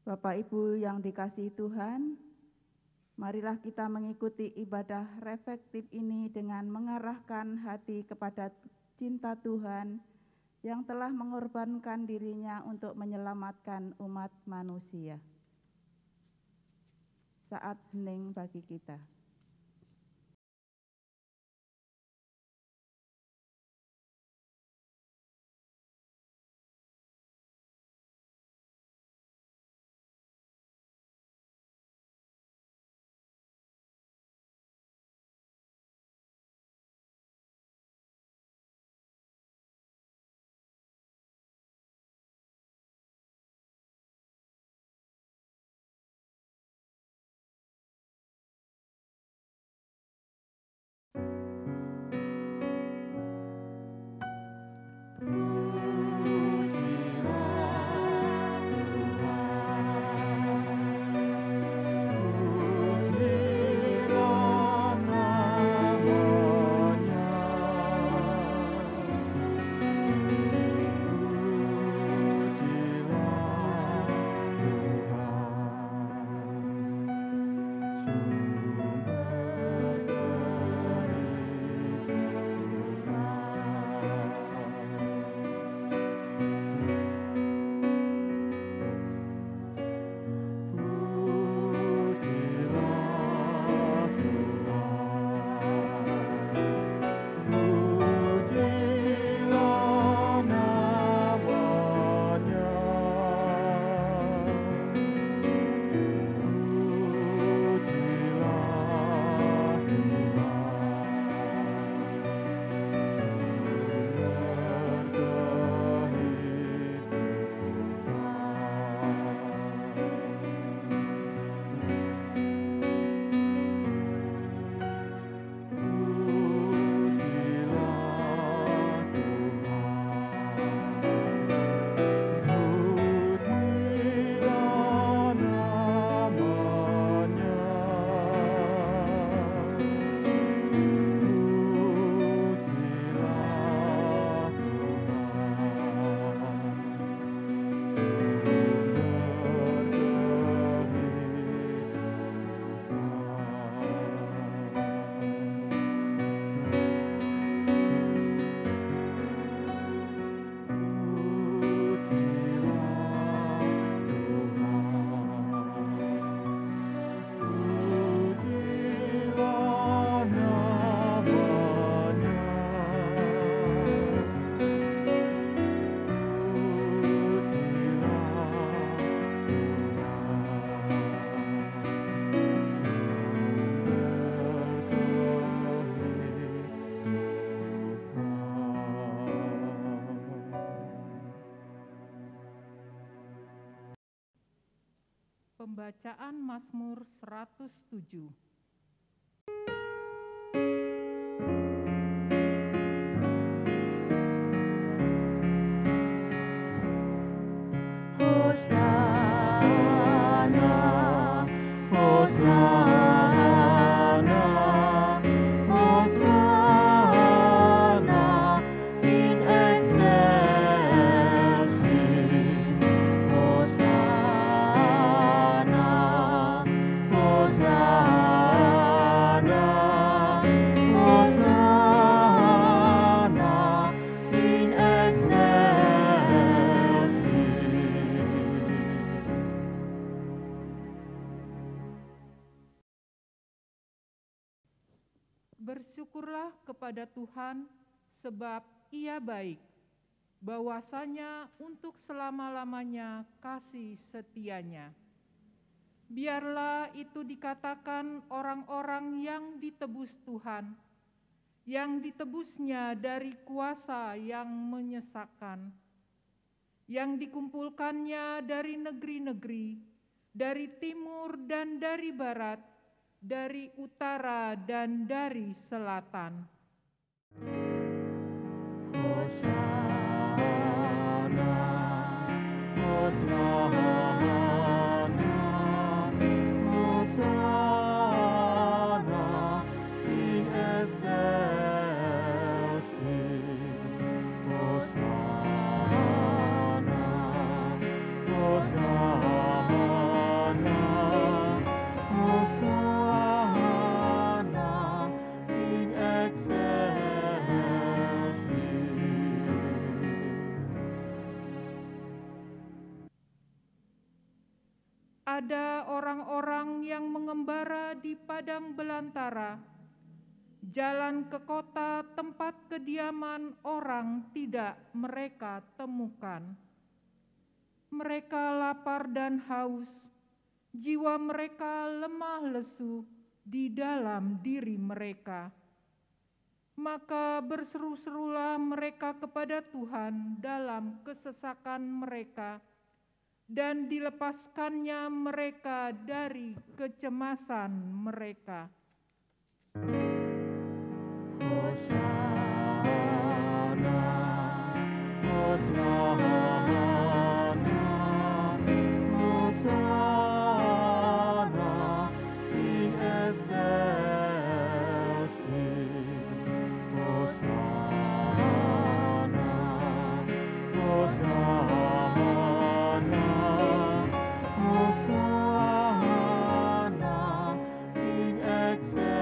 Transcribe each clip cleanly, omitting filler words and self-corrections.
Bapak Ibu yang dikasihi Tuhan, marilah kita mengikuti ibadah reflektif ini dengan mengarahkan hati kepada cinta Tuhan yang telah mengorbankan dirinya untuk menyelamatkan umat manusia. Saat hening bagi kita. Pembacaan Mazmur 107. Hosana, Hosana, Hosana in excelsis. Hosana, Hosana. Bersyukurlah kepada Tuhan, sebab Ia baik, bahwasanya untuk selama-lamanya kasih setianya. Biarlah itu dikatakan orang-orang yang ditebus Tuhan, yang ditebusnya dari kuasa yang menyesakkan, yang dikumpulkannya dari negeri-negeri, dari timur dan dari barat, dari utara dan dari selatan. Hosana, Hosana, Hosana in excelsis. Hosana, Hosana, Hosana in excelsis. Ada orang-orang yang mengembara di padang belantara, jalan ke kota tempat kediaman orang tidak mereka temukan. Mereka lapar dan haus, jiwa mereka lemah lesu di dalam diri mereka. Maka berseru-serulah mereka kepada Tuhan dalam kesesakan mereka, dan dilepaskannya mereka dari kecemasan mereka. Hosana, Hosana, Hosana in excelsis. Hosana, Hosana, Hosana in excelsis.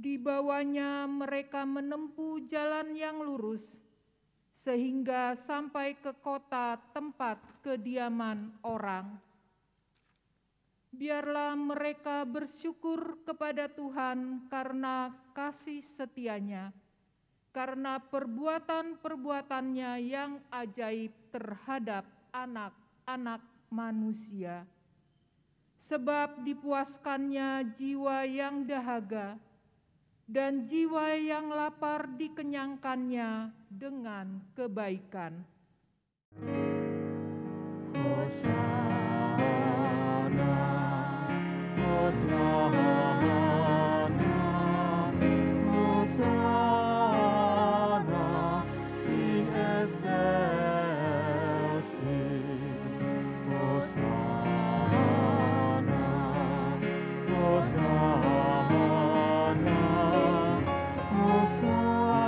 Di bawahnya mereka menempuh jalan yang lurus, sehingga sampai ke kota tempat kediaman orang. Biarlah mereka bersyukur kepada Tuhan karena kasih setianya, karena perbuatan-perbuatannya yang ajaib terhadap anak-anak manusia. Sebab dipuaskannya jiwa yang dahaga, dan jiwa yang lapar dikenyangkannya dengan kebaikan. Hosana, Hosana, Hosana in excelsis. Hosana, Hosana, Hosana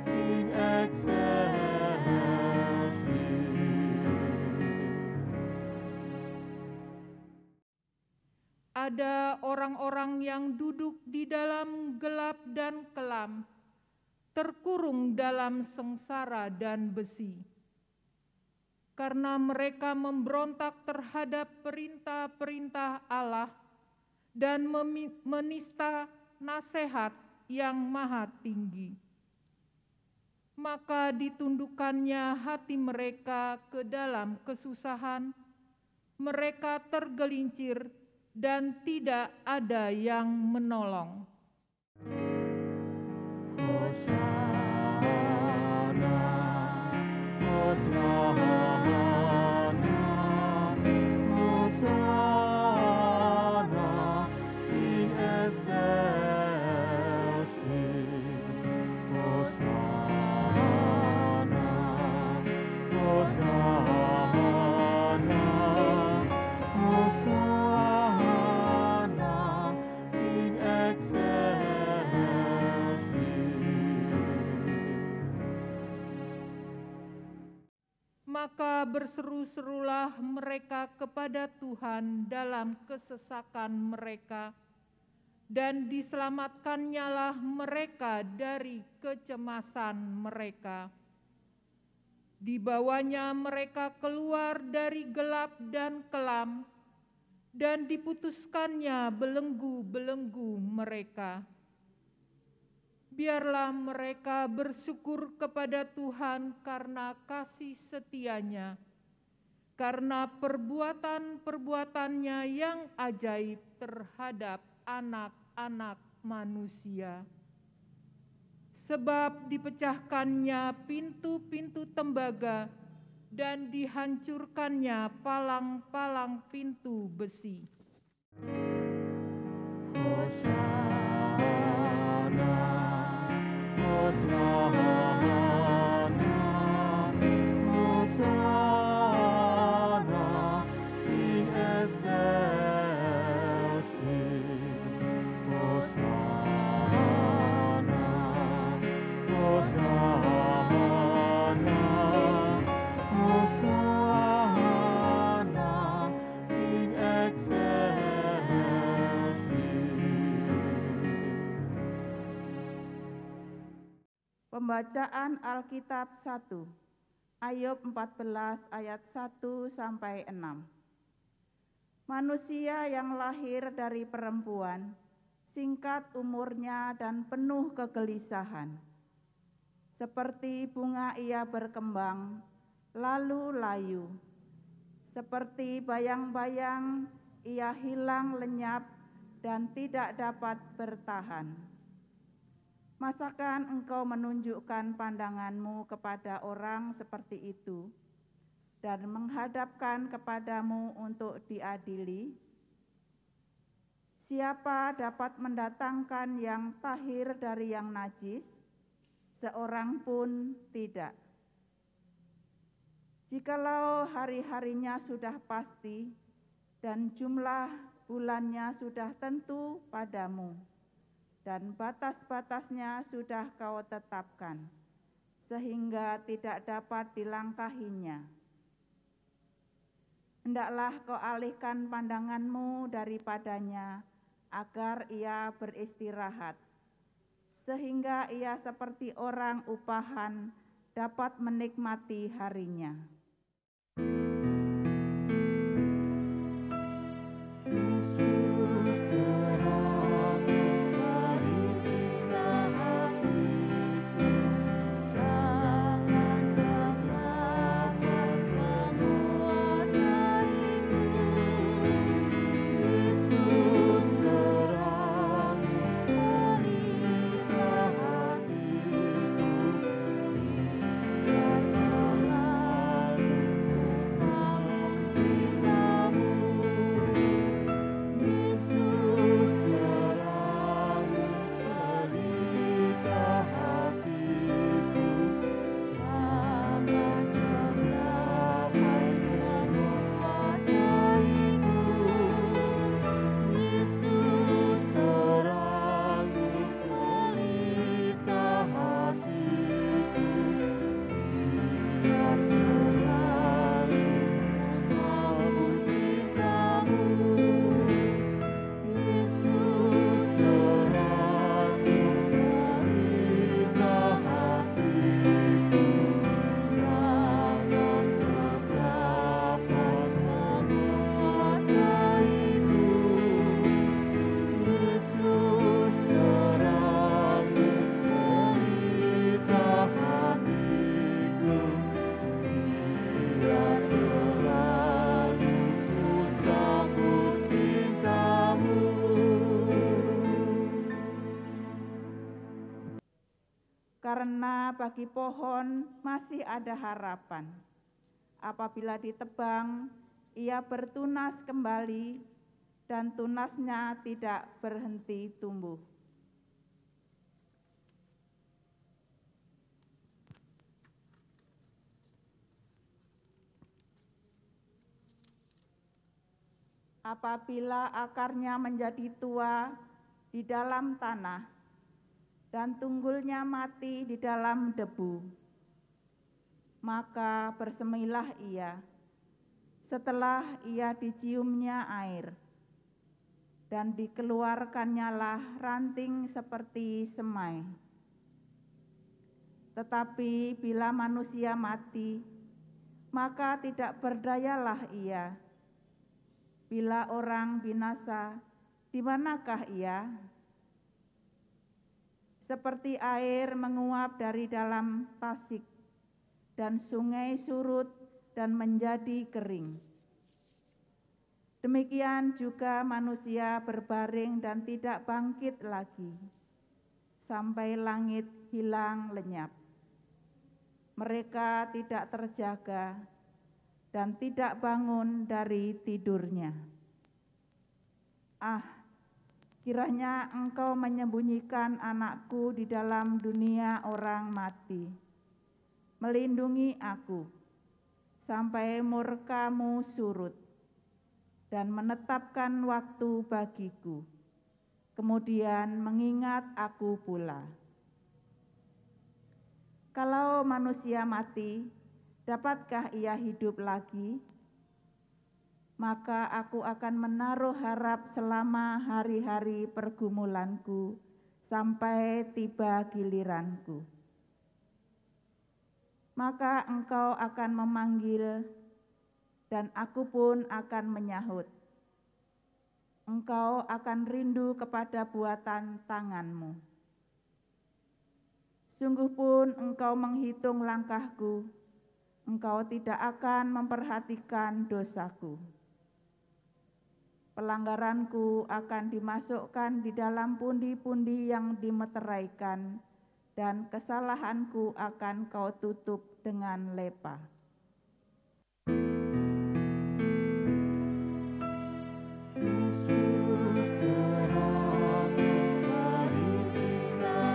in excelsis. Ada orang-orang yang duduk di dalam gelap dan kelam, terkurung dalam sengsara dan besi. Karena mereka memberontak terhadap perintah-perintah Allah dan menista nasihat yang maha tinggi. Maka ditundukkannya hati mereka ke dalam kesusahan, mereka tergelincir dan tidak ada yang menolong. Hosana, Hosana, Hosana in excelsis. Hosana, Hosana, Hosana in excelsis. Maka berseru-serulah mereka kepada Tuhan dalam kesesakan mereka, dan diselamatkannya mereka dari kecemasan mereka. Dibawanya mereka keluar dari gelap dan kelam, dan diputuskannya belenggu-belenggu mereka. Biarlah mereka bersyukur kepada Tuhan karena kasih setia-Nya, karena perbuatan-perbuatannya yang ajaib terhadap anak-anak manusia. Sebab dipecahkannya pintu-pintu tembaga dan dihancurkannya palang-palang pintu besi. Hosanna, Hosanna in excelsis. Hosanna, Hosanna, Hosanna in excelsis. Pembacaan Alkitab 1, Ayub 14 ayat 1 sampai 6. Manusia yang lahir dari perempuan, singkat umurnya dan penuh kegelisahan. Seperti bunga ia berkembang, lalu layu. Seperti bayang-bayang ia hilang lenyap dan tidak dapat bertahan. Masakan engkau menunjukkan pandanganmu kepada orang seperti itu dan menghadapkan kepadamu untuk diadili? Siapa dapat mendatangkan yang tahir dari yang najis? Seorang pun tidak. Jikalau hari-harinya sudah pasti dan jumlah bulannya sudah tentu padamu, dan batas-batasnya sudah kau tetapkan, sehingga tidak dapat dilangkahinya. Hendaklah kau alihkan pandanganmu daripadanya, agar ia beristirahat, sehingga ia seperti orang upahan dapat menikmati harinya. Yesus terang pelita hatiku, jangan kegelapan menguasaiku. Yesus terang pelita hatiku, biar selalu bersama cintamu. Yesus terang pelita hatiku, jangan kegelapan menguasaiku. Yesus terang pelita hatiku, biar selalu bersambut cintamu. Yesus terang pelita hatiku, jangan kegelapan menguasaiku. Yesus terang pelita hatiku, biar selalu ku sambut cintamu. Karena bagi pohon masih ada harapan. Apabila ditebang, ia bertunas kembali dan tunasnya tidak berhenti tumbuh. Apabila akarnya menjadi tua di dalam tanah dan tunggulnya mati di dalam debu, maka bersemilah ia setelah ia diciumnya air, dan dikeluarkannyalah ranting seperti semai. Tetapi bila manusia mati, maka tidak berdayalah ia. Bila orang binasa, di manakah ia? Seperti air menguap dari dalam tasik, dan sungai surut dan menjadi kering. Demikian juga manusia berbaring dan tidak bangkit lagi, sampai langit hilang lenyap. Mereka tidak terjaga dan tidak bangun dari tidurnya. Ah, kiranya Engkau menyembunyikan anakku di dalam dunia orang mati. Melindungi aku sampai murka-Mu surut dan menetapkan waktu bagiku. Kemudian mengingat aku pula. Kalau manusia mati, dapatkah ia hidup lagi? Maka aku akan menaruh harap selama hari-hari pergumulanku sampai tiba giliranku. Maka Engkau akan memanggil, dan aku pun akan menyahut. Engkau akan rindu kepada buatan tangan-Mu. Sungguh pun Engkau menghitung langkahku, Engkau tidak akan memperhatikan dosaku. Pelanggaranku akan dimasukkan di dalam pundi-pundi yang dimeteraikan, dan kesalahanku akan Kau tutup dengan lepa. Yesus terang pelita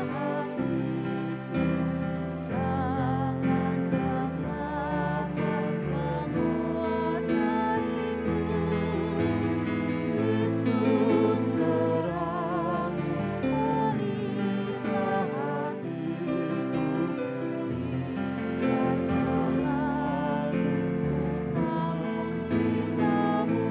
hatiku, jangan kegelapan menguasaiku. Yesus terang pelita hatiku, biar selalu bersama cinta-Mu.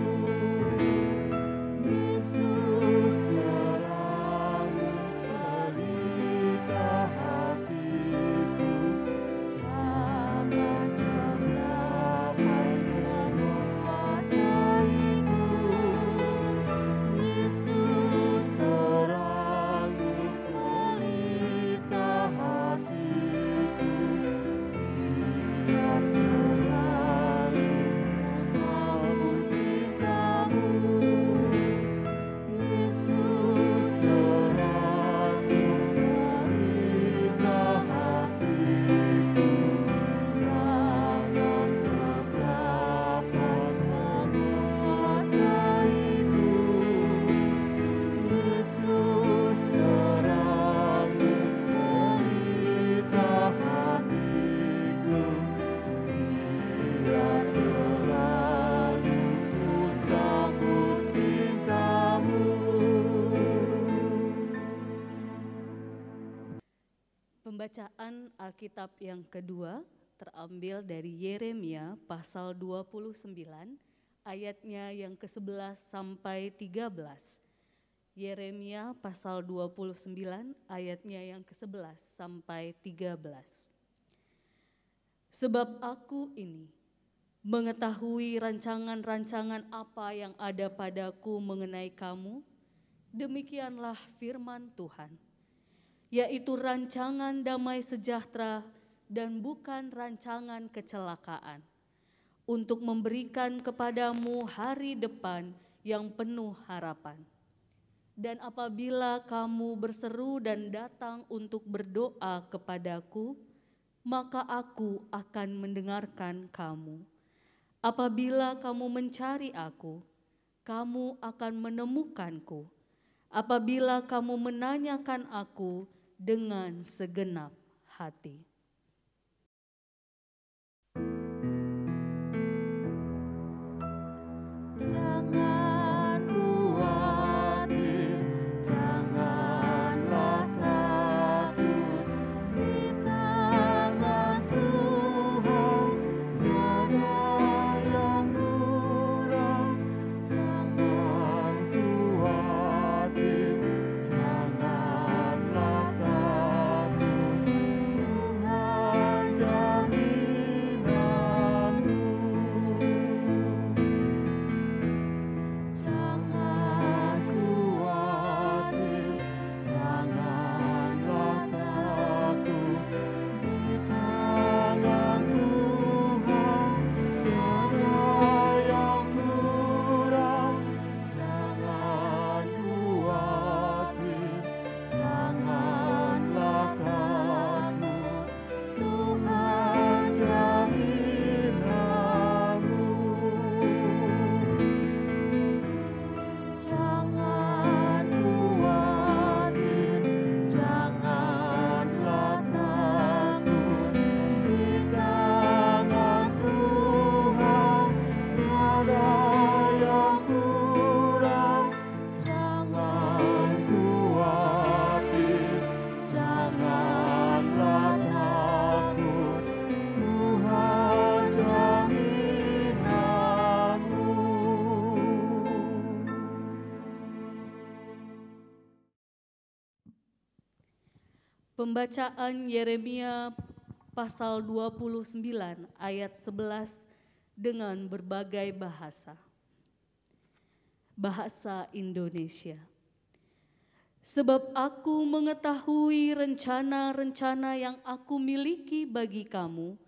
Yesus terang pelita hatiku, jangan kegelapan menguasaiku. Yesus terang pelita hatiku, biar selalu bersambut cinta-Mu. Yesus terang pelita hatiku, jangan kegelapan menguasaiku. Yesus terang pelita hatiku, biar selalu ku sambut cinta-Mu. Pembacaan Alkitab yang kedua terambil dari Yeremia pasal 29 ayatnya yang ke-11 sampai 13. Yeremia pasal 29 ayatnya yang ke-11 sampai 13. Sebab aku ini mengetahui rancangan-rancangan apa yang ada padaku mengenai kamu, demikianlah firman Tuhan, yaitu rancangan damai sejahtera dan bukan rancangan kecelakaan, untuk memberikan kepadamu hari depan yang penuh harapan. Dan apabila kamu berseru dan datang untuk berdoa kepadaku, maka aku akan mendengarkan kamu. Apabila kamu mencari aku, kamu akan menemukanku. Apabila kamu menanyakan aku dengan segenap hati. Jangan khawatir, janganlah takut, di tangan Tuhan tiada yang kurang. Jangan khawatir, janganlah takut, Tuhan Pembacaan Yeremia pasal 29 ayat 11 dengan berbagai bahasa. Bahasa Indonesia. Sebab aku mengetahui rencana-rencana yang aku miliki bagi kamu,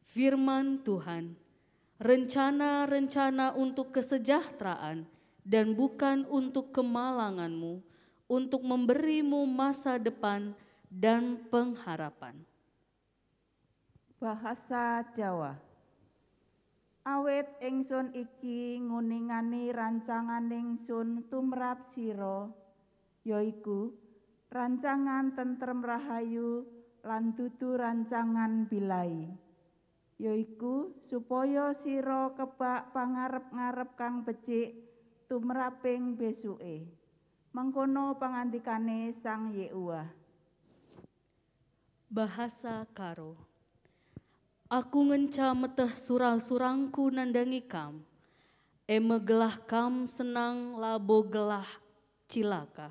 firman Tuhan, rencana-rencana untuk kesejahteraan dan bukan untuk kemalanganmu, untuk memberimu masa depan dan pengharapan. Bahasa Jawa. Awit ingsun iki nguningani rancangan ingsun tumrap sira, yaiku rancangan tentrem rahayu lan dudu rancangan bilai, yaiku supaya sira kebak pangarep-ngarep kang becik tumraping besuke. Mengkono pangandikane Sang Yehuwa. Bahasa Karo. Aku ngenca meteh surang-surangku nandangi kam, gelah kam senang labo gelah cilaka.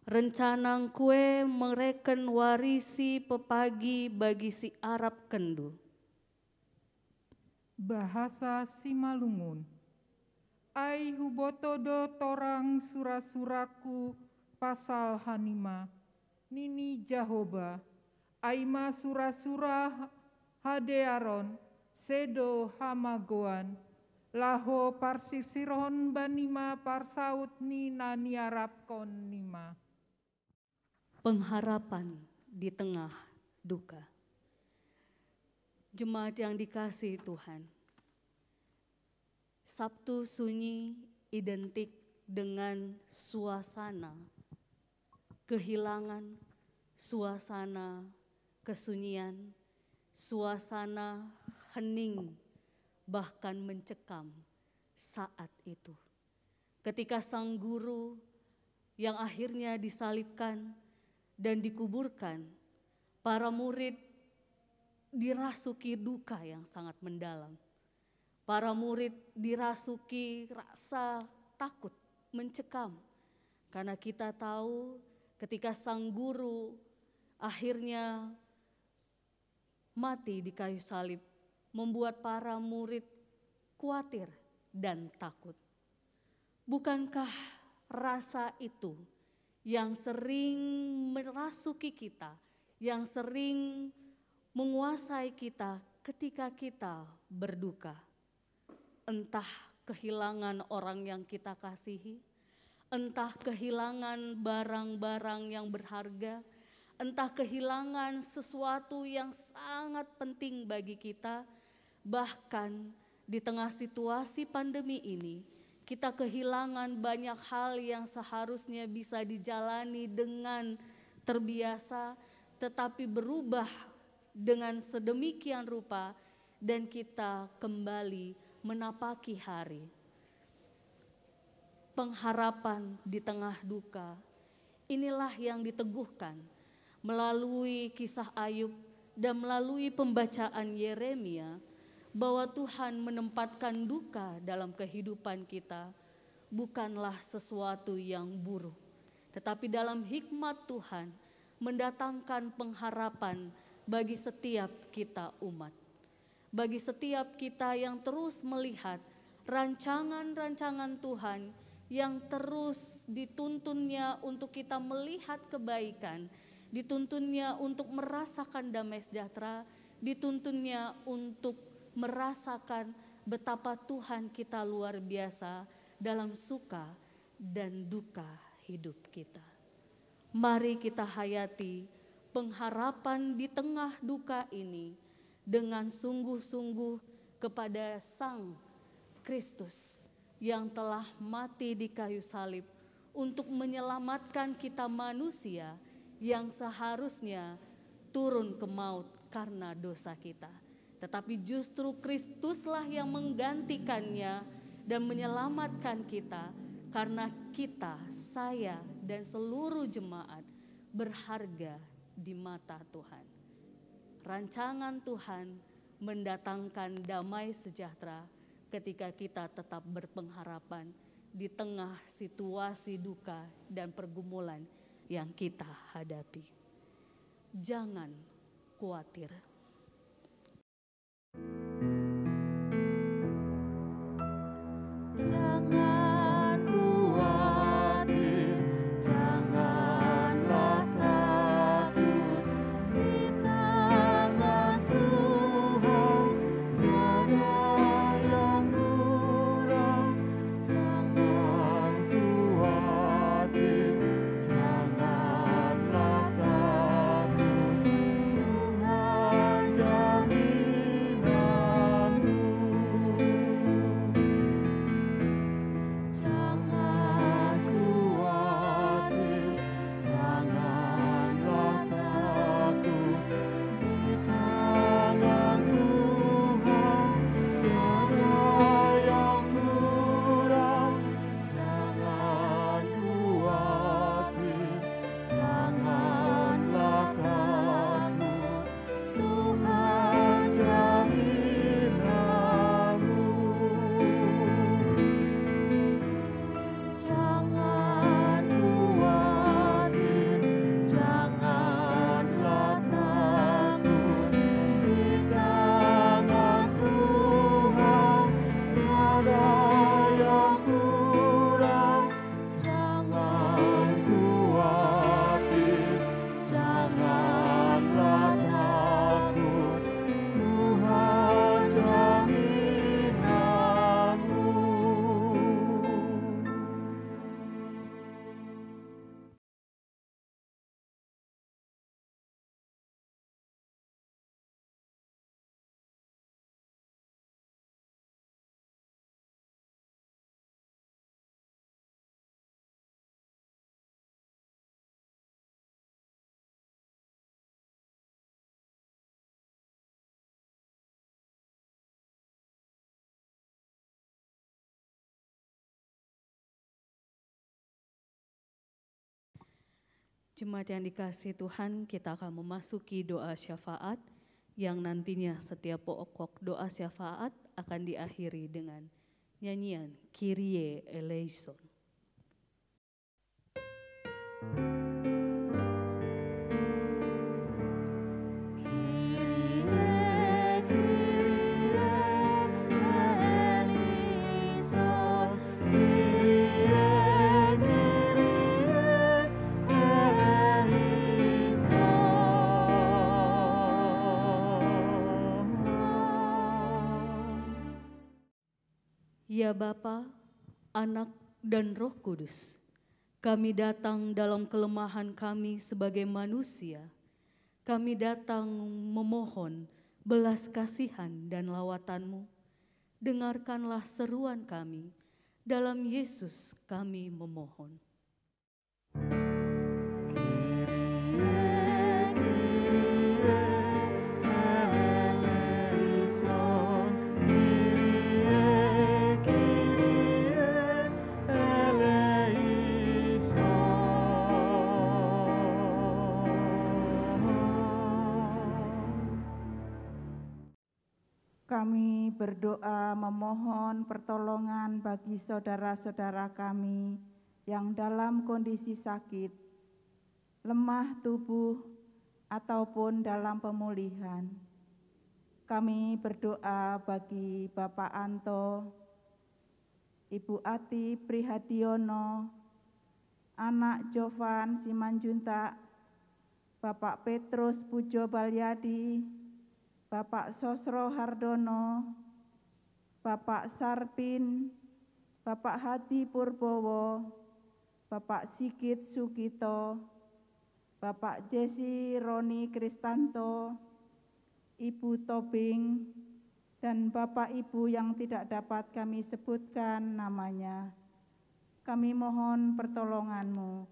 Rencanang kue mereken warisi pepagi bagi si Arab kendu. Bahasa Simalungun. Ai hubotodo torang surasuraku pasal hanima, nini Jahoba, aima surasura hadearon, sedo hamagoan, laho parsisiron banima parsaut ni naniarapkon nima. Pengharapan di tengah duka. Jemaat yang dikasihi Tuhan, Sabtu Sunyi identik dengan suasana kehilangan, suasana kesunyian, suasana hening, bahkan mencekam saat itu. Ketika sang guru yang akhirnya disalibkan dan dikuburkan, para murid dirasuki duka yang sangat mendalam. Para murid dirasuki rasa takut, mencekam. Karena kita tahu ketika sang guru akhirnya mati di kayu salib, membuat para murid khawatir dan takut. Bukankah rasa itu yang sering merasuki kita, yang sering menguasai kita ketika kita berduka? Entah kehilangan orang yang kita kasihi, entah kehilangan barang-barang yang berharga, entah kehilangan sesuatu yang sangat penting bagi kita, bahkan di tengah situasi pandemi ini, kita kehilangan banyak hal yang seharusnya bisa dijalani dengan terbiasa, tetapi berubah dengan sedemikian rupa dan kita kembali menapaki hari. Pengharapan di tengah duka, inilah yang diteguhkan melalui kisah Ayub dan melalui pembacaan Yeremia, bahwa Tuhan menempatkan duka dalam kehidupan kita bukanlah sesuatu yang buruk, tetapi dalam hikmat Tuhan mendatangkan pengharapan bagi setiap kita umat. Bagi setiap kita yang terus melihat rancangan-rancangan Tuhan yang terus dituntunnya untuk kita melihat kebaikan, dituntunnya untuk merasakan damai sejahtera, dituntunnya untuk merasakan betapa Tuhan kita luar biasa dalam suka dan duka hidup kita. Mari kita hayati pengharapan di tengah duka ini dengan sungguh-sungguh kepada Sang Kristus yang telah mati di kayu salib untuk menyelamatkan kita manusia yang seharusnya turun ke maut karena dosa kita. Tetapi justru Kristuslah yang menggantikannya dan menyelamatkan kita, karena kita, saya dan seluruh jemaat berharga di mata Tuhan. Rancangan Tuhan mendatangkan damai sejahtera ketika kita tetap berpengharapan di tengah situasi duka dan pergumulan yang kita hadapi. jangan khawatir. Jangan khawatir, janganlah takut, di tangan Tuhan tiada yang kurang. Jangan khawatir, janganlah takut, Tuhan jaminanmu. Jangan khawatir, janganlah takut, di tangan Tuhan tiada yang kurang. Jangan khawatir, janganlah takut, Tuhan jaminanmu. Jangan khawatir, janganlah takut, di tangan Tuhan tiada yang kurang. Jangan khawatir, janganlah takut, Tuhan jaminanmu. Jemaat yang dikasihi Tuhan, kita akan memasuki doa syafaat yang nantinya setiap pokok doa syafaat akan diakhiri dengan nyanyian Kyrie eleison. Ya Bapa, Anak, dan Roh Kudus, kami datang dalam kelemahan kami sebagai manusia. Kami datang memohon belas kasihan dan lawatan-Mu. Dengarkanlah seruan kami, dalam Yesus kami memohon. Kami berdoa memohon pertolongan bagi saudara-saudara kami yang dalam kondisi sakit, lemah tubuh, ataupun dalam pemulihan. Kami berdoa bagi Bapak Anto, Ibu Ati Prihadiono, anak Jovan Simanjuntak, Bapak Petrus Pujo Balyadi, Bapak Sosro Hardono, Bapak Sarpin, Bapak Hadi Purbowo, Bapak Sigit Sugito, Bapak Jesse Roni Kristanto, Ibu Tobing, dan Bapak Ibu yang tidak dapat kami sebutkan namanya. Kami mohon pertolongan-Mu.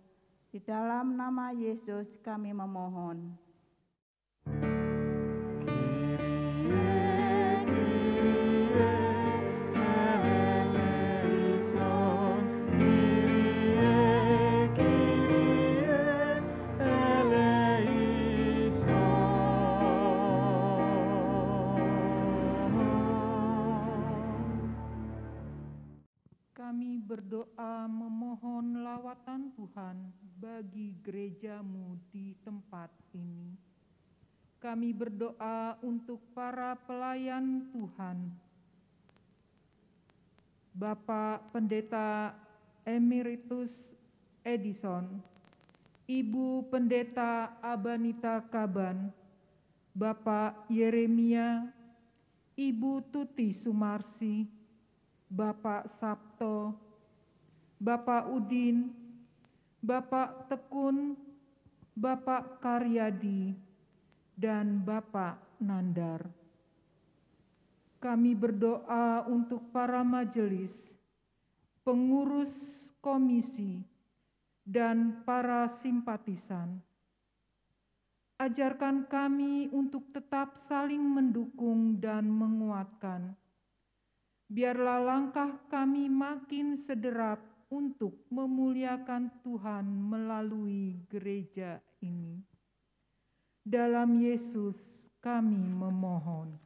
Di dalam nama Yesus kami memohon. kami berdoa memohon lawatan Tuhan bagi gereja-Mu di tempat ini. Kami berdoa untuk para pelayan Tuhan, Bapak Pendeta Emeritus Edison, Ibu Pendeta Abanita Kaban, Bapak Yeremia, Ibu Tuti Sumarsi, Bapak Sabto, Bapak Udin, Bapak Tekun, Bapak Karyadi, dan Bapak Nandar. Kami berdoa untuk para majelis, pengurus komisi, dan para simpatisan. Ajarkan kami untuk tetap saling mendukung dan menguatkan. Biarlah langkah kami makin sederap untuk memuliakan Tuhan melalui gereja ini. Dalam Yesus kami memohon.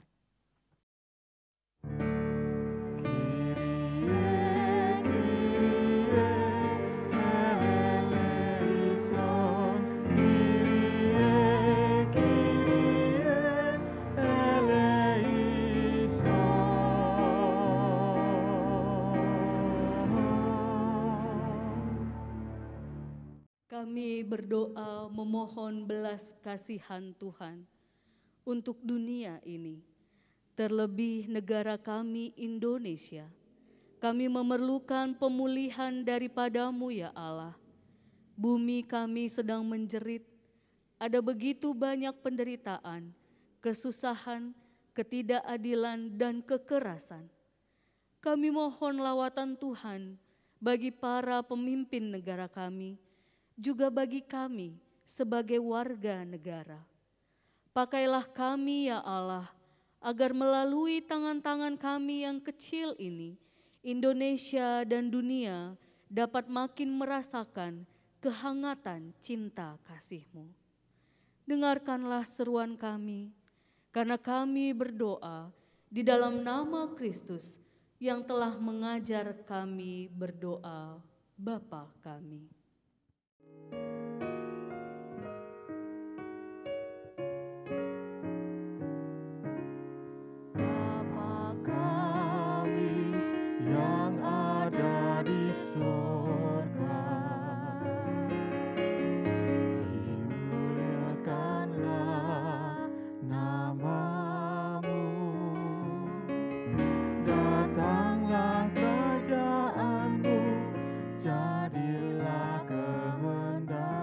Kami berdoa memohon belas kasihan Tuhan untuk dunia ini, terlebih negara kami Indonesia. Kami memerlukan pemulihan daripada-Mu ya Allah. Bumi kami sedang menjerit, ada begitu banyak penderitaan, kesusahan, ketidakadilan, dan kekerasan. Kami mohon lawatan Tuhan bagi para pemimpin negara kami, juga bagi kami sebagai warga negara. Pakailah kami ya Allah, agar melalui tangan-tangan kami yang kecil ini, Indonesia dan dunia dapat makin merasakan kehangatan cinta kasih-Mu. Dengarkanlah seruan kami, karena kami berdoa di dalam nama Kristus yang telah mengajar kami berdoa, Bapa kami. Bapa kami yang ada di surga, dimuliakanlah nama-Mu, datanglah kerajaan-Mu, jadilah kehendak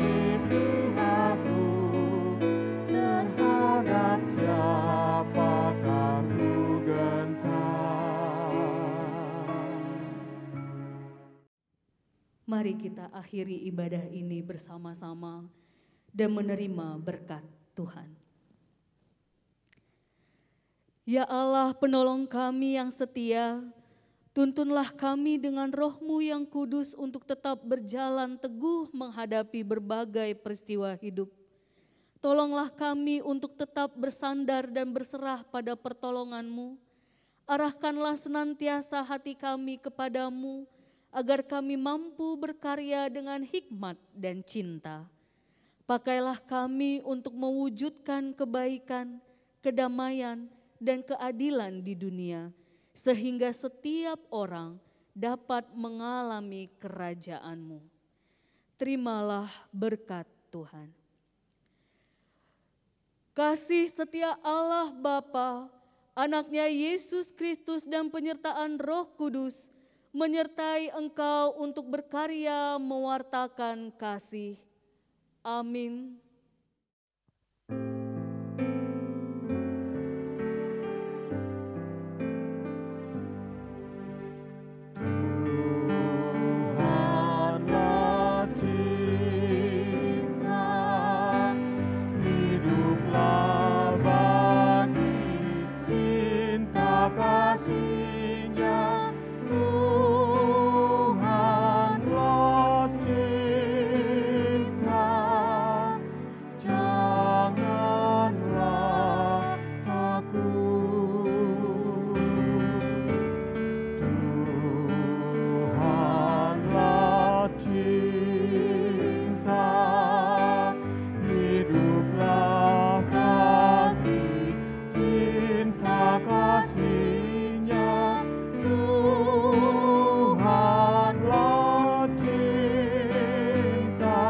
di pihakku, terhadap siapakah ku gentar. Mari kita akhiri ibadah ini bersama-sama dan menerima berkat Tuhan. Ya Allah, penolong kami yang setia, tuntunlah kami dengan Roh-Mu yang kudus untuk tetap berjalan teguh menghadapi berbagai peristiwa hidup. Tolonglah kami untuk tetap bersandar dan berserah pada pertolongan-Mu. Arahkanlah senantiasa hati kami kepadamu, agar kami mampu berkarya dengan hikmat dan cinta. Pakailah kami untuk mewujudkan kebaikan, kedamaian, dan keadilan di dunia, sehingga setiap orang dapat mengalami kerajaan-Mu. Terimalah berkat Tuhan. Kasih setia Allah Bapa, Anak-Nya Yesus Kristus dan penyertaan Roh Kudus menyertai engkau untuk berkarya mewartakan kasih. Amin. Tuhanlah cinta, hiduplah bagi cinta kasih-Nya. Tuhanlah cinta, janganlah takut. Tuhanlah cinta, hiduplah bagi cinta kasih-Nya. Tuhanlah cinta,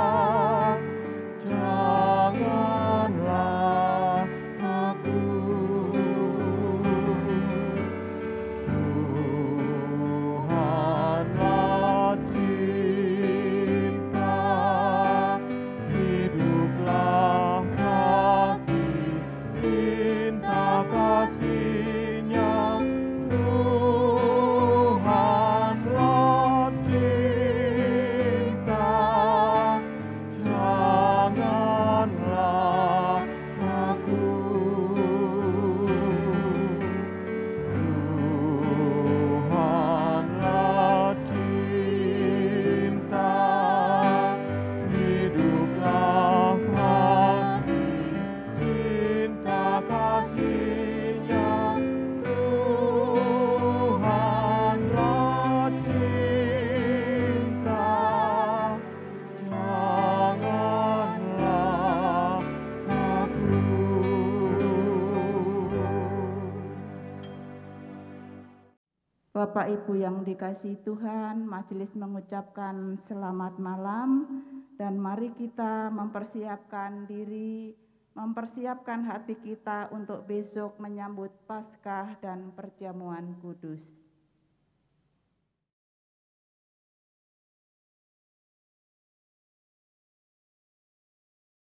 janganlah takut. Tuhanlah cinta, hiduplah bagi cinta kasih-Nya. Tuhanlah cinta, janganlah takut. Tuhanlah cinta, hiduplah bagi cinta kasih-Nya. Tuhanlah cinta, janganlah takut. Bapak Ibu yang dikasihi Tuhan, majelis mengucapkan selamat malam dan mari kita mempersiapkan diri, mempersiapkan hati kita untuk besok menyambut Paskah dan perjamuan kudus.